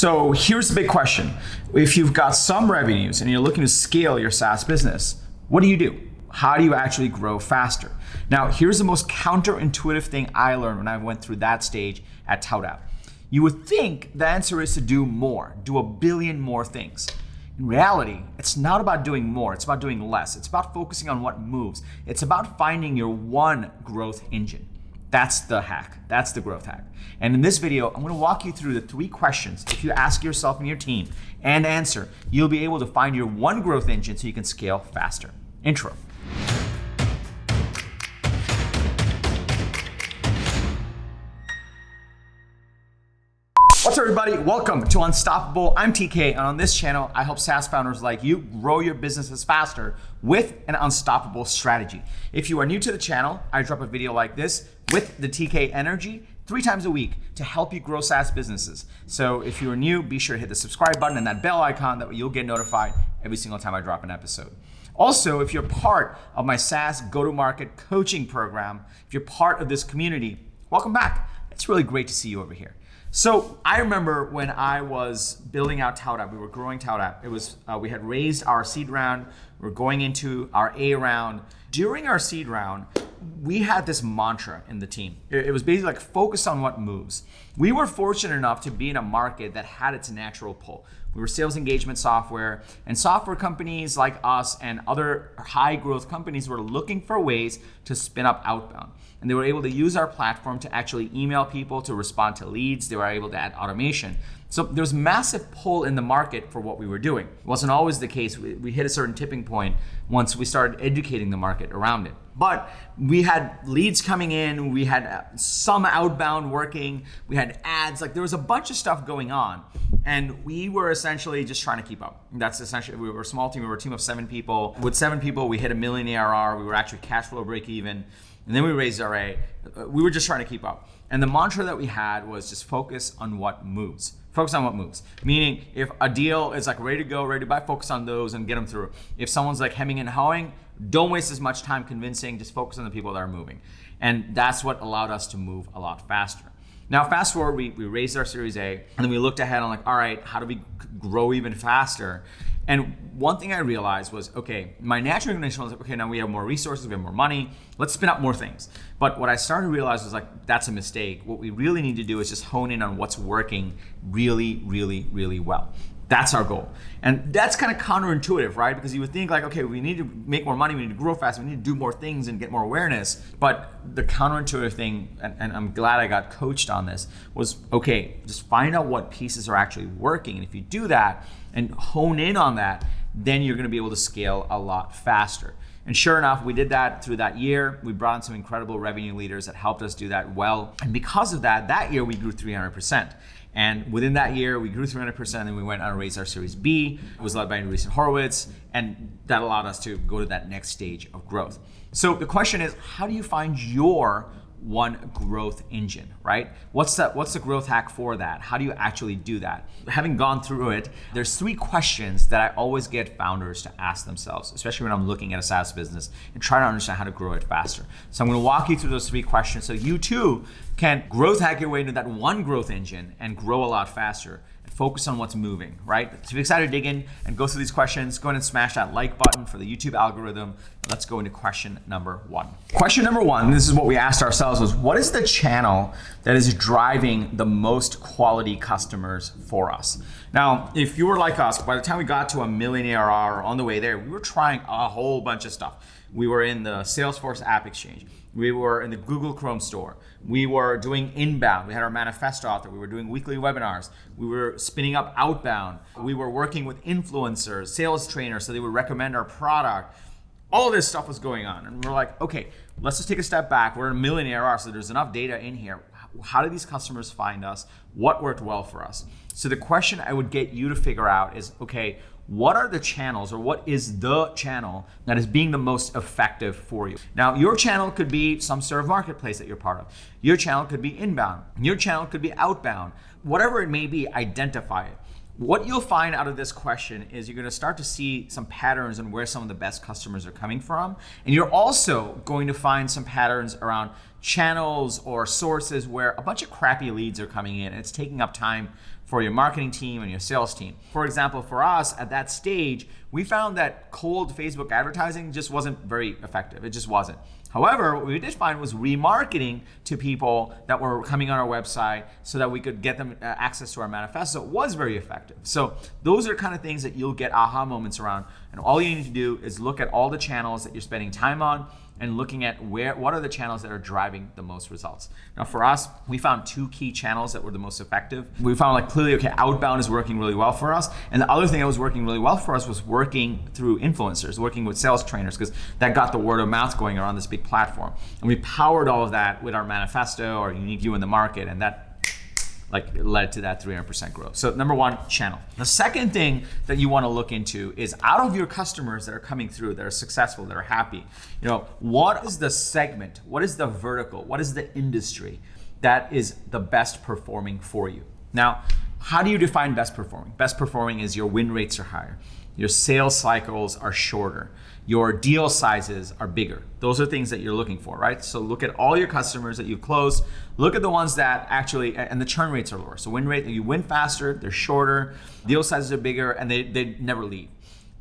So here's the big question. If you've got some revenues and you're looking to scale your SaaS business, what do you do? How do you actually grow faster? Now, here's the most counterintuitive thing I learned when I went through that stage at ToutApp. You would think the answer is to do more, do a billion more things. In reality, it's not about doing more, it's about doing less. It's about focusing on what moves. It's about finding your one growth engine. That's the hack. That's the growth hack. And in this video, I'm gonna walk you through the 3 questions. If you ask yourself and your team and answer, you'll be able to find your one growth engine so you can scale faster. Intro. What's up, everybody? Welcome to Unstoppable. I'm TK, and on this channel, I help SaaS founders like you grow your businesses faster with an unstoppable strategy. If you are new to the channel, I drop a video like this with the TK energy 3 times a week to help you grow SaaS businesses. So if you are new, be sure to hit the subscribe button and that bell icon, that way you'll get notified every single time I drop an episode. Also, if you're part of my SaaS go-to-market coaching program, if you're part of this community, welcome back. It's really great to see you over here. So I remember when I was building out ToutApp, we were growing ToutApp. It was we had raised our seed round. We're going into our A round. During our seed round, we had this mantra in the team. It was basically like focus on what moves. We were fortunate enough to be in a market that had its natural pull. We were sales engagement software, and software companies like us and other high growth companies were looking for ways to spin up outbound. And they were able to use our platform to actually email people, to respond to leads. They were able to add automation. So there was massive pull in the market for what we were doing. It wasn't always the case. We hit a certain tipping point once we started educating the market around it. But we had leads coming in, we had some outbound working, we had ads, like there was a bunch of stuff going on. And we were essentially just trying to keep up. That's essentially, we were a small team, we were a team of 7 people. With 7 people, we hit $1 million ARR, we were actually cash flow break even. And then we raised our A. We were just trying to keep up. And the mantra that we had was just focus on what moves. Focus on what moves. Meaning if a deal is like ready to go, ready to buy, focus on those and get them through. If someone's like hemming and hawing, don't waste as much time convincing, just focus on the people that are moving. And that's what allowed us to move a lot faster. Now, fast forward, we raised our Series A, and then we looked ahead on like, all right, how do we grow even faster? And one thing I realized was, okay, my natural inclination was like, okay, now we have more resources, we have more money, let's spin up more things. But what I started to realize was like, that's a mistake. What we really need to do is just hone in on what's working really, really, really well. That's our goal. And that's kind of counterintuitive, right? Because you would think like, okay, we need to make more money, we need to grow faster, we need to do more things and get more awareness. But the counterintuitive thing, and I'm glad I got coached on this, was okay, just find out what pieces are actually working. And if you do that and hone in on that, then you're gonna be able to scale a lot faster. And sure enough, we did that through that year. We brought in some incredible revenue leaders that helped us do that well. And because of that, that year we grew 300%. And within that year, we grew 300%, and then we went out and raised our Series B. It was led by Andreessen Horowitz, and that allowed us to go to that next stage of growth. So the question is, how do you find your one growth engine, right? What's the growth hack for that? How do you actually do that? Having gone through it, there's 3 questions that I always get founders to ask themselves, especially when I'm looking at a SaaS business and trying to understand how to grow it faster. So I'm gonna walk you through those 3 questions so you too can growth hack your way into that one growth engine and grow a lot faster. Focus on what's moving, right? So if you're excited to dig in and go through these questions, go ahead and smash that like button for the YouTube algorithm. Let's go into question number 1. Question number 1, this is what we asked ourselves, was what is the channel that is driving the most quality customers for us? Now, if you were like us, by the time we got to $1 million ARR or on the way there, we were trying a whole bunch of stuff. We were in the Salesforce App Exchange. We were in the Google Chrome store. We were doing inbound. We had our manifesto author. We were doing weekly webinars. We were spinning up outbound. We were working with influencers, sales trainers, so they would recommend our product. All of this stuff was going on. And we're like, okay, let's just take a step back. We're in $1 million ARR, so there's enough data in here. How do these customers find us? What worked well for us? So the question I would get you to figure out is, okay, what are the channels, or what is the channel that is being the most effective for you? Now, your channel could be some sort of marketplace that you're part of. Your channel could be inbound. Your channel could be outbound. Whatever it may be, identify it. What you'll find out of this question is you're going to start to see some patterns on where some of the best customers are coming from. And you're also going to find some patterns around channels or sources where a bunch of crappy leads are coming in and it's taking up time for your marketing team and your sales team. For example, for us at that stage, we found that cold Facebook advertising just wasn't very effective. It just wasn't. However, what we did find was remarketing to people that were coming on our website so that we could get them access to our manifesto was very effective. So those are kind of things that you'll get aha moments around. And all you need to do is look at all the channels that you're spending time on and looking at what are the channels that are driving the most results. Now for us, we found 2 key channels that were the most effective. We found like clearly, okay, outbound is working really well for us. And the other thing that was working really well for us was working through influencers, working with sales trainers, because that got the word of mouth going around this big platform. And we powered all of that with our manifesto, our unique view in the market, and that led to that 300% growth. So number 1, channel. The second thing that you want to look into is out of your customers that are coming through, that are successful, that are happy, what is the segment, what is the vertical, what is the industry that is the best performing for you? Now, how do you define best performing? Best performing is your win rates are higher, your sales cycles are shorter, your deal sizes are bigger. Those are things that you're looking for, right? So look at all your customers that you've closed, look at the ones that actually, and the churn rates are lower. So win rate, you win faster, they're shorter, deal sizes are bigger, and they never leave.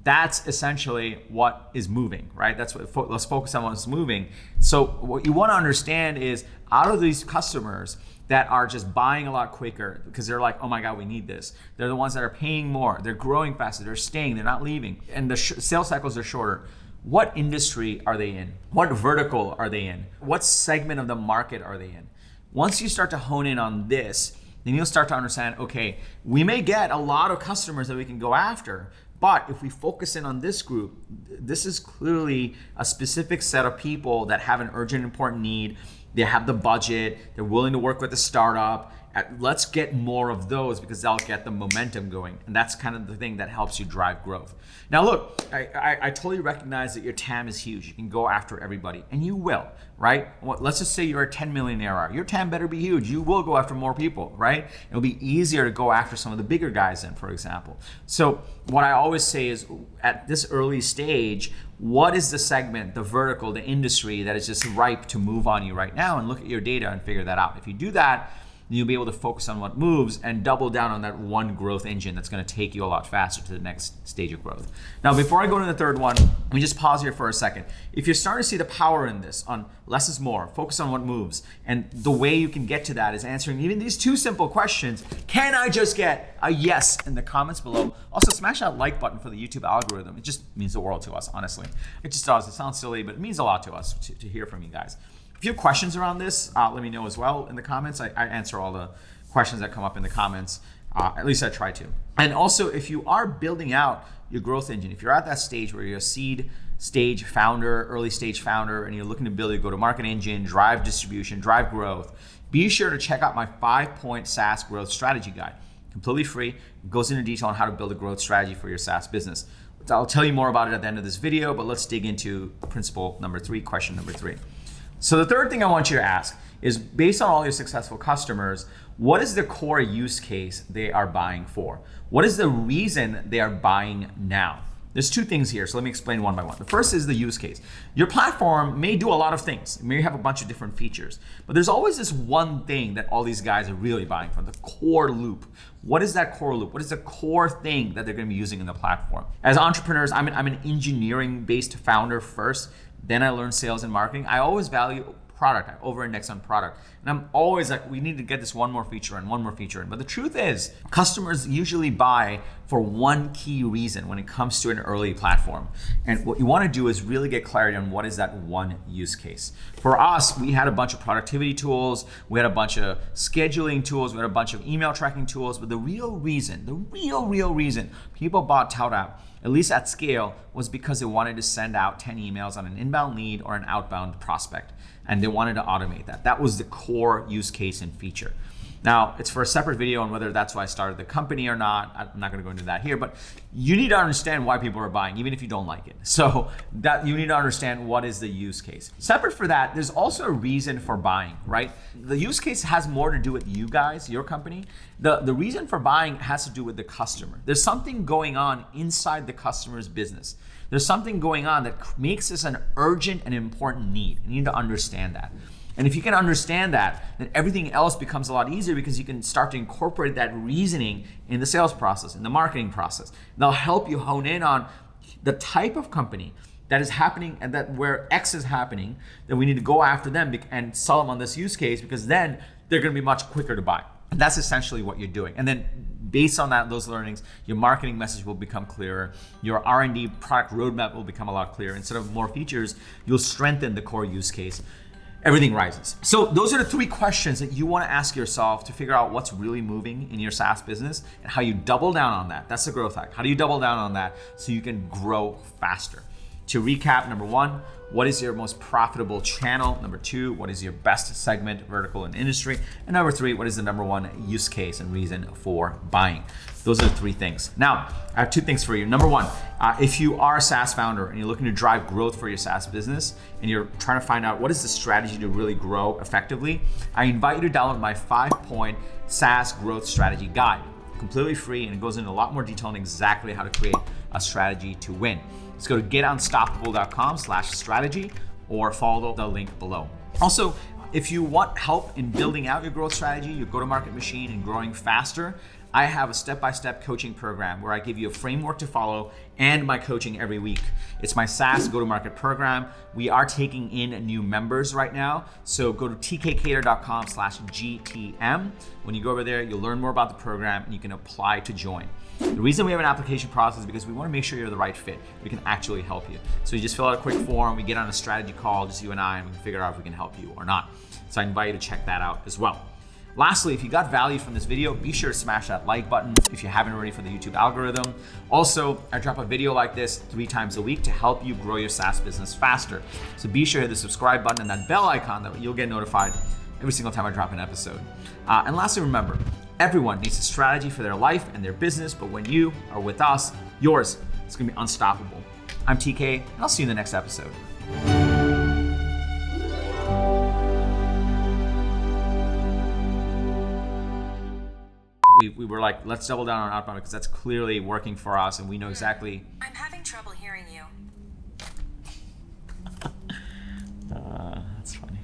That's essentially what is moving, right? That's what, let's focus on what's moving. So what you want to understand is out of these customers that are just buying a lot quicker because they're like, oh my God, we need this. They're the ones that are paying more, they're growing faster, they're staying, they're not leaving, and the sales cycles are shorter. What industry are they in? What vertical are they in? What segment of the market are they in? Once you start to hone in on this, then you'll start to understand, okay, we may get a lot of customers that we can go after, but if we focus in on this group, this is clearly a specific set of people that have an urgent, important need. They have the budget, they're willing to work with a startup. Let's get more of those because they'll get the momentum going. And that's kind of the thing that helps you drive growth. Now look, I totally recognize that your TAM is huge. You can go after everybody, and you will, right? Let's just say you're a 10 million ARR. Your TAM better be huge. You will go after more people, right? It'll be easier to go after some of the bigger guys then, for example. So what I always say is at this early stage, what is the segment, the vertical, the industry that is just ripe to move on you right now, and look at your data and figure that out. If you do that, you'll be able to focus on what moves and double down on that one growth engine that's going to take you a lot faster to the next stage of growth. Now, before I go to the third one, let me just pause here for a second. If you're starting to see the power in this, on less is more, focus on what moves, and the way you can get to that is answering even these 2 simple questions. Can I just get a yes in the comments below? Also, smash that like button for the YouTube algorithm. It just means the world to us, honestly. It just does. It sounds silly, but it means a lot to us to hear from you guys. If you have questions around this, let me know as well in the comments. I answer all the questions that come up in the comments. At least I try to. And also, if you are building out your growth engine, if you're at that stage where you're a seed stage founder, early stage founder, and you're looking to build your go-to-market engine, drive distribution, drive growth, be sure to check out my 5-point SaaS growth strategy guide. Completely free. It goes into detail on how to build a growth strategy for your SaaS business. I'll tell you more about it at the end of this video, but let's dig into principle number 3, question number 3. So the third thing I want you to ask is, based on all your successful customers, what is the core use case they are buying for? What is the reason they are buying now? There's 2 things here, so let me explain one by one. The first is the use case. Your platform may do a lot of things. It may have a bunch of different features, but there's always this one thing that all these guys are really buying from, the core loop. What is that core loop? What is the core thing that they're gonna be using in the platform? As entrepreneurs, I'm an engineering-based founder first, then I learned sales and marketing. I always value product. I over-index on product. And I'm always like, we need to get this one more feature in. But the truth is, customers usually buy for one key reason when it comes to an early platform. And what you want to do is really get clarity on what is that one use case. For us, we had a bunch of productivity tools, we had a bunch of scheduling tools, we had a bunch of email tracking tools, but the real reason people bought ToutApp, at least at scale, was because they wanted to send out 10 emails on an inbound lead or an outbound prospect. And they wanted to automate that. That was the core use case and feature. Now, it's for a separate video on whether that's why I started the company or not. I'm not gonna go into that here, but you need to understand why people are buying, even if you don't like it. So that you need to understand what is the use case. Separate for that, there's also a reason for buying, right? The use case has more to do with you guys, your company. The reason for buying has to do with the customer. There's something going on inside the customer's business. There's something going on that makes this an urgent and important need. You need to understand that. And if you can understand that, then everything else becomes a lot easier because you can start to incorporate that reasoning in the sales process, in the marketing process. And they'll help you hone in on the type of company that is happening and that where X is happening, that we need to go after them and sell them on this use case, because then they're going to be much quicker to buy. And that's essentially what you're doing. And then based on those learnings, your marketing message will become clearer. Your R&D product roadmap will become a lot clearer. Instead of more features, you'll strengthen the core use case. Everything rises. So those are the 3 questions that you want to ask yourself to figure out what's really moving in your SaaS business and how you double down on that. That's the growth hack. How do you double down on that so you can grow faster? To recap, number 1, what is your most profitable channel? Number 2, what is your best segment, vertical, and industry? And number 3, what is the number 1 use case and reason for buying? Those are the 3 things. Now, I have 2 things for you. Number 1, if you are a SaaS founder and you're looking to drive growth for your SaaS business and you're trying to find out what is the strategy to really grow effectively, I invite you to download my 5-point SaaS growth strategy guide. Completely free, and it goes into a lot more detail on exactly how to create a strategy to win. Let's go to getunstoppable.com/strategy or follow the link below. Also, if you want help in building out your growth strategy, your go-to-market machine, and growing faster, I have a step-by-step coaching program where I give you a framework to follow and my coaching every week. It's my SaaS go-to-market program. We are taking in new members right now. So go to tkcater.com/GTM. When you go over there, you'll learn more about the program and you can apply to join. The reason we have an application process is because we want to make sure you're the right fit. We can actually help you. So you just fill out a quick form, we get on a strategy call, just you and I, and we can figure out if we can help you or not. So I invite you to check that out as well. Lastly, if you got value from this video, be sure to smash that like button if you haven't already for the YouTube algorithm. Also, I drop a video like this 3 times a week to help you grow your SaaS business faster. So be sure to hit the subscribe button and that bell icon that you'll get notified every single time I drop an episode. And lastly, remember, everyone needs a strategy for their life and their business, but when you are with us, yours is going to be unstoppable. I'm TK, and I'll see you in the next episode. We were like, let's double down on outbound because that's clearly working for us and we know exactly. I'm having trouble hearing you. That's funny.